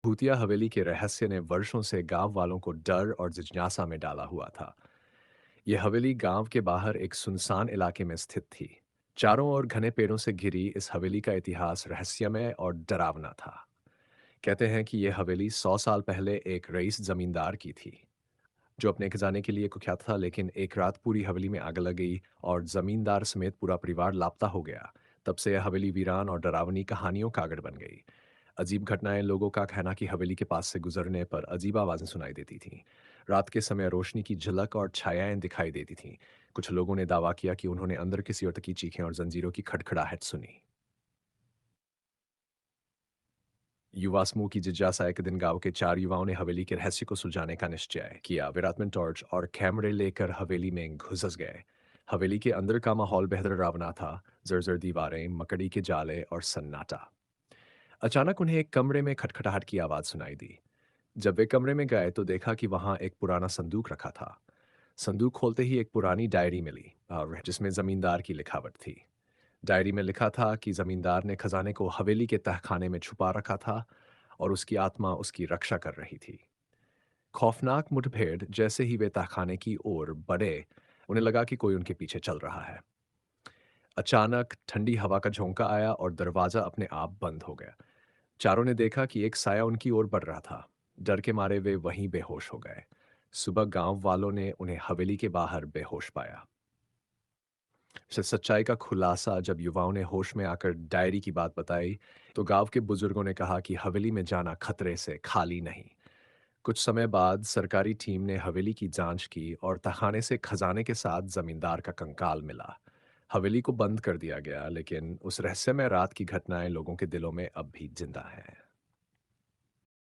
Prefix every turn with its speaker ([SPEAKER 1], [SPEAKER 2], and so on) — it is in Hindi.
[SPEAKER 1] भूतिया हवेली के रहस्य ने वर्षों से गांव वालों को डर और जिज्ञासा में डाला हुआ था। यह हवेली गांव के बाहर एक सुनसान इलाके में स्थित थी। चारों ओर घने पेड़ों से घिरी इस हवेली का इतिहास रहस्यमय और डरावना था। कहते हैं कि यह हवेली 100 साल पहले एक रईस जमींदार की थी, जो अपने खजाने के लिए कुख्यात था। लेकिन एक रात पूरी हवेली में आग लग गई और जमींदार समेत पूरा परिवार लापता हो गया। तब से यह हवेली वीरान और डरावनी कहानियों का गढ़ बन गई। अजीब घटनाएं, लोगों का कहना कि हवेली के पास से गुजरने पर अजीब आवाजें सुनाई देती थीं। रात के समय रोशनी की झलक और छायाएं दिखाई देती थीं। कुछ लोगों ने दावा किया कि उन्होंने अंदर किसी औरत की चीखें और जंजीरों की खड़खड़ाहट सुनी। युवा समूह की जिज्ञासा एक दिन गांव के 4 युवाओं ने हवेली के रहस्य को सुलझाने का निश्चय किया। वे रात में टॉर्च और कैमरे लेकर हवेली में घुस गए। हवेली के अंदर का माहौल बेहद डरावना था। जर्जर दीवारें, मकड़ी के जाले और सन्नाटा। अचानक उन्हें एक कमरे में खटखटाहट की आवाज सुनाई दी। जब वे कमरे में गए तो देखा कि वहां एक पुराना संदूक रखा था। संदूक खोलते ही एक पुरानी डायरी मिली, जिसमें जमींदार की लिखावट थी। डायरी में लिखा था कि जमींदार ने खजाने को हवेली के तहखाने में छुपा रखा था और उसकी आत्मा उसकी रक्षा कर रही थी। खौफनाक मुठभेड़ जैसे ही वे तहखाने की ओर बढ़े, उन्हें लगा कि कोई उनके पीछे चल रहा है। अचानक ठंडी हवा का झोंका आया और दरवाजा अपने आप बंद हो गया। चारों ने देखा कि एक साया उनकी ओर बढ़ रहा था। डर के मारे वे वहीं बेहोश हो गए। सुबह गांव वालों ने उन्हें हवेली के बाहर बेहोश पाया। सच्चाई का खुलासा जब युवाओं ने होश में आकर डायरी की बात बताई, तो गांव के बुजुर्गों ने कहा कि हवेली में जाना खतरे से खाली नहीं। कुछ समय बाद सरकारी टीम ने हवेली की जांच की और तहाने से खजाने के साथ जमींदार का कंकाल मिला। हवेली को बंद कर दिया गया, लेकिन उस रहस्यमय रात की घटनाएं लोगों के दिलों में अब भी जिंदा हैं।